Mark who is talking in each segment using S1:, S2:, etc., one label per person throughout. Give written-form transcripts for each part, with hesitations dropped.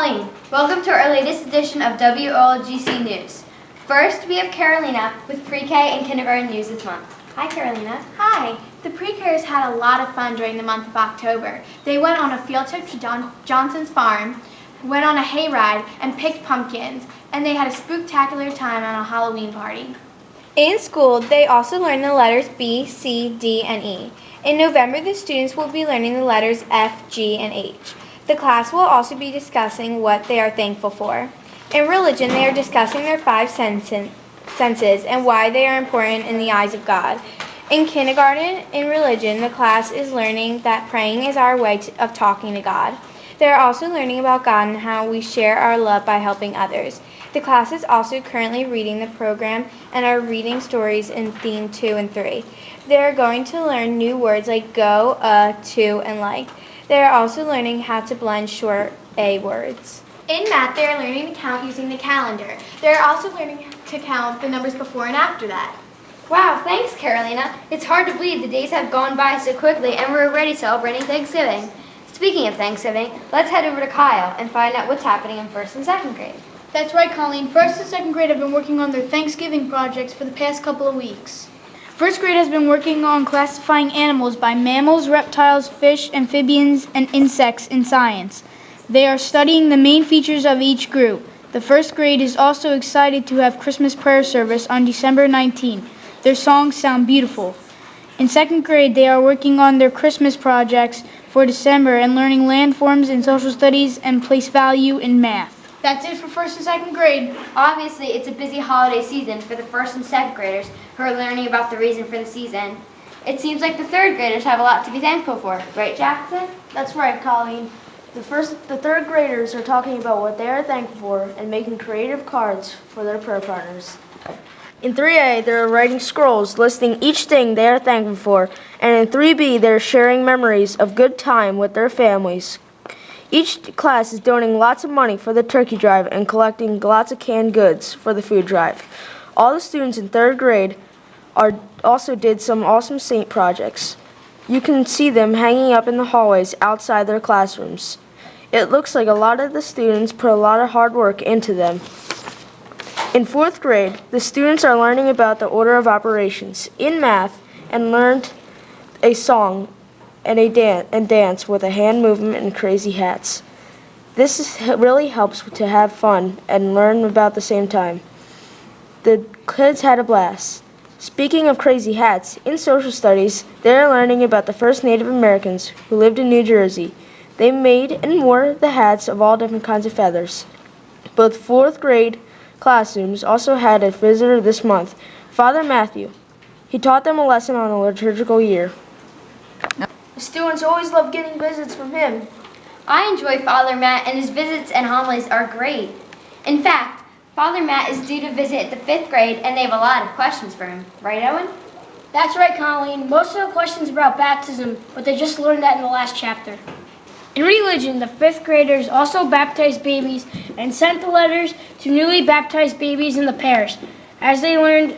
S1: Colleen. Welcome to our latest edition of W-OLGC News. First, we have Carolina with PreK and Kindergarten News this month. Hi, Carolina.
S2: Hi. The PreKers had a lot of fun during the month of October. They went on a field trip to Johnson's farm, went on a hayride, and picked pumpkins, and they had a spooktacular time on a Halloween party.
S3: In school, they also learned the letters B, C, D, and E. In November, the students will be learning the letters F, G, and H. The class will also be discussing what they are thankful for. In religion, they are discussing their five senses and why they are important in the eyes of God. In kindergarten, in religion, the class is learning that praying is our way of talking to God. They are also learning about God and how we share our love by helping others. The class is also currently reading the program and are reading stories in Theme 2 and 3. They are going to learn new words like go, to, and like. They are also learning how to blend short A words.
S2: In math, they are learning to count using the calendar. They are also learning to count the numbers before and after that.
S1: Wow, thanks, Carolina. It's hard to believe the days have gone by so quickly and we're already celebrating Thanksgiving. Speaking of Thanksgiving, let's head over to Kyle and find out what's happening in 1st and 2nd grade.
S4: That's right, Colleen. 1st and 2nd grade have been working on their Thanksgiving projects for the past couple of weeks. 1st grade has been working on classifying animals by mammals, reptiles, fish, amphibians, and insects in science. They are studying the main features of each group. The 1st grade is also excited to have Christmas prayer service on December 19th. Their songs sound beautiful. In 2nd grade, they are working on their Christmas projects for December and learning landforms in social studies and place value in math. That's it for 1st and 2nd grade.
S1: Obviously, it's a busy holiday season for the 1st and 2nd graders who are learning about the reason for the season. It seems like the 3rd graders have a lot to be thankful for, right, Jackson?
S5: That's right, Colleen. The 3rd graders are talking about what they are thankful for and making creative cards for their prayer partners. In 3A, they're writing scrolls listing each thing they are thankful for, and in 3B, they're sharing memories of good time with their families. Each class is donating lots of money for the turkey drive and collecting lots of canned goods for the food drive. All the students in 3rd grade also did some awesome saint projects. You can see them hanging up in the hallways outside their classrooms. It looks like a lot of the students put a lot of hard work into them. In 4th grade, the students are learning about the order of operations in math and learned a song and dance with a hand movement and crazy hats. This really helps to have fun and learn about the same time. The kids had a blast. Speaking of crazy hats, in social studies, they are learning about the first Native Americans who lived in New Jersey. They made and wore the hats of all different kinds of feathers. Both 4th grade classrooms also had a visitor this month, Father Matthew. He taught them a lesson on the liturgical year. The students always love getting visits from him.
S1: I enjoy Father Matt, and his visits and homilies are great. In fact, Father Matt is due to visit the 5th grade, and they have a lot of questions for him. Right, Owen?
S4: That's right, Colleen. Most of the questions are about baptism, but they just learned that in the last chapter. In religion, the 5th graders also baptized babies and sent the letters to newly baptized babies in the parish as they learned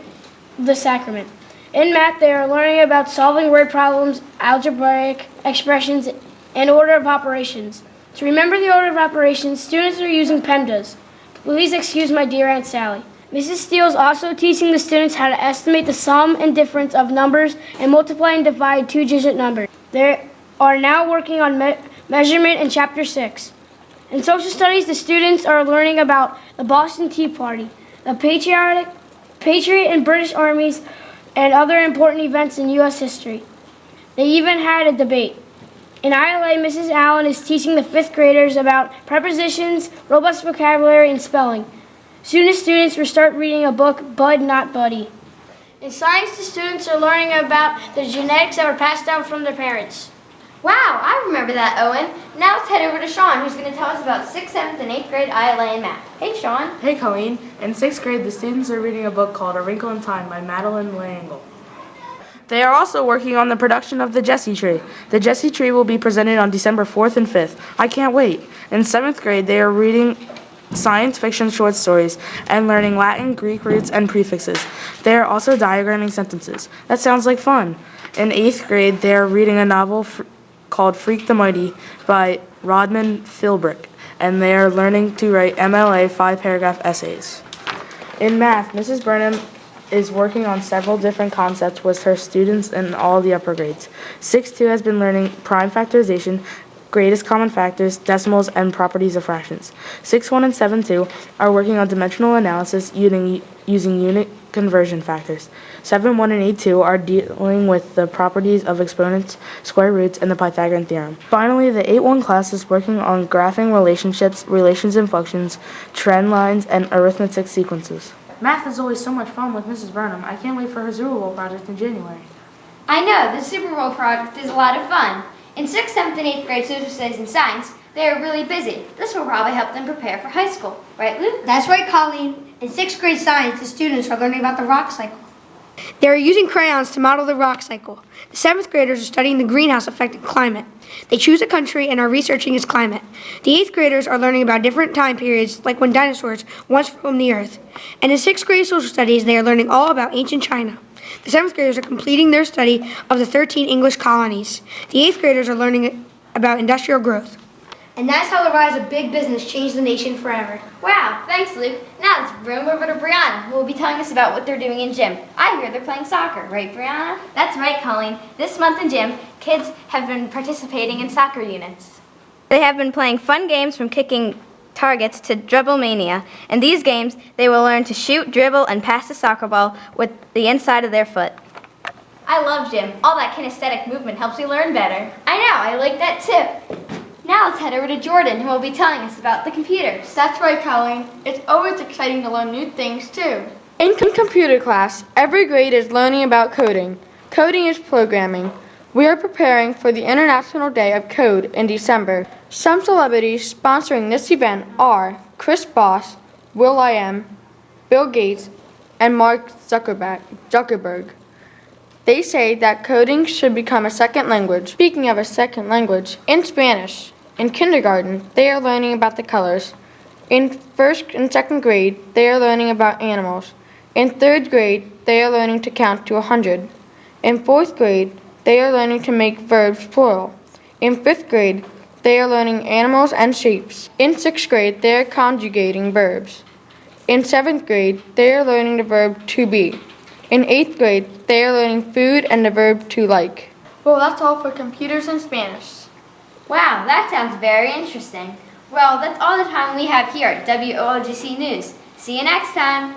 S4: the sacrament. In math, they are learning about solving word problems, algebraic expressions, and order of operations. To remember the order of operations, students are using PEMDAS. Please excuse my dear Aunt Sally. Mrs. Steele is also teaching the students how to estimate the sum and difference of numbers and multiply and divide 2-digit numbers. They are now working on measurement in Chapter 6. In social studies, the students are learning about the Boston Tea Party, the Patriot and British armies, and other important events in U.S. history. They even had a debate. In ILA, Mrs. Allen is teaching the 5th graders about prepositions, robust vocabulary, and spelling. Soon the students will start reading a book, Bud Not Buddy. In science, the students are learning about the genetics that were passed down from their parents.
S1: Wow, I remember that, Owen. Now let's head over to Sean, who's going to tell us about 6th, 7th, and 8th grade ILA and math. Hey, Sean.
S6: Hey, Colleen. In 6th grade, the students are reading a book called A Wrinkle in Time by Madeline Langle. They are also working on the production of the Jessie Tree. The Jessie Tree will be presented on December 4th and 5th. I can't wait. In 7th grade, they are reading science fiction short stories and learning Latin, Greek roots, and prefixes. They are also diagramming sentences. That sounds like fun. In 8th grade, they are reading a novel called Freak the Mighty by Rodman Philbrick. and they are learning to write MLA 5-paragraph essays. In math, Mrs. Burnham is working on several different concepts with her students in all the upper grades. 6-2 has been learning prime factorization, greatest common factors, decimals, and properties of fractions. 6-1 and 7-2 are working on dimensional analysis using unit conversion factors. 7-1 and 8-2 are dealing with the properties of exponents, square roots, and the Pythagorean theorem. Finally, the 8-1 class is working on graphing relationships, relations and functions, trend lines, and arithmetic sequences. Math is always so much fun with Mrs. Burnham. I can't wait for her Super Bowl project in January.
S1: I know, the Super Bowl project is a lot of fun. In 6th, 7th, and 8th grade social studies and science, they are really busy. This will probably help them prepare for high school. Right, Luke?
S7: That's right, Colleen. In 6th grade science, the students are learning about the rock cycle. They are using crayons to model the rock cycle. The 7th graders are studying the greenhouse effect of climate. They choose a country and are researching its climate. The 8th graders are learning about different time periods, like when dinosaurs once roamed the earth. And in 6th grade social studies, they are learning all about ancient China. The 7th graders are completing their study of the 13 English colonies. The 8th graders are learning about industrial growth. And that's how the rise of big business changed the nation forever.
S1: Wow, thanks, Luke. Now let's roam over to Brianna, who will be telling us about what they're doing in gym. I hear they're playing soccer, right, Brianna?
S8: That's right, Colleen. This month in gym, kids have been participating in soccer units. They have been playing fun games from kicking targets to dribble mania. In these games, they will learn to shoot, dribble, and pass the soccer ball with the inside of their foot. I love gym. All that kinesthetic movement helps you learn better.
S1: I know, I like that too. Now let's head over to Jordan, who will be telling us about the computers.
S2: That's right, Colleen. It's always exciting to learn new things, too.
S9: In computer class, every grade is learning about coding. Coding is programming. We are preparing for the International Day of Code in December. Some celebrities sponsoring this event are Chris Voss, will.i.am, Bill Gates, and Mark Zuckerberg. They say that coding should become a second language. Speaking of a second language, in Spanish, in kindergarten, they are learning about the colors. In 1st and 2nd grade, they are learning about animals. In 3rd grade, they are learning to count to 100. In 4th grade, they are learning to make verbs plural. In 5th grade, they are learning animals and shapes. In 6th grade, they are conjugating verbs. In 7th grade, they are learning the verb to be. In 8th grade, they are learning food and the verb to like.
S2: Well, that's all for computers and Spanish.
S1: Wow, that sounds very interesting. Well, that's all the time we have here at W-OLGC News. See you next time.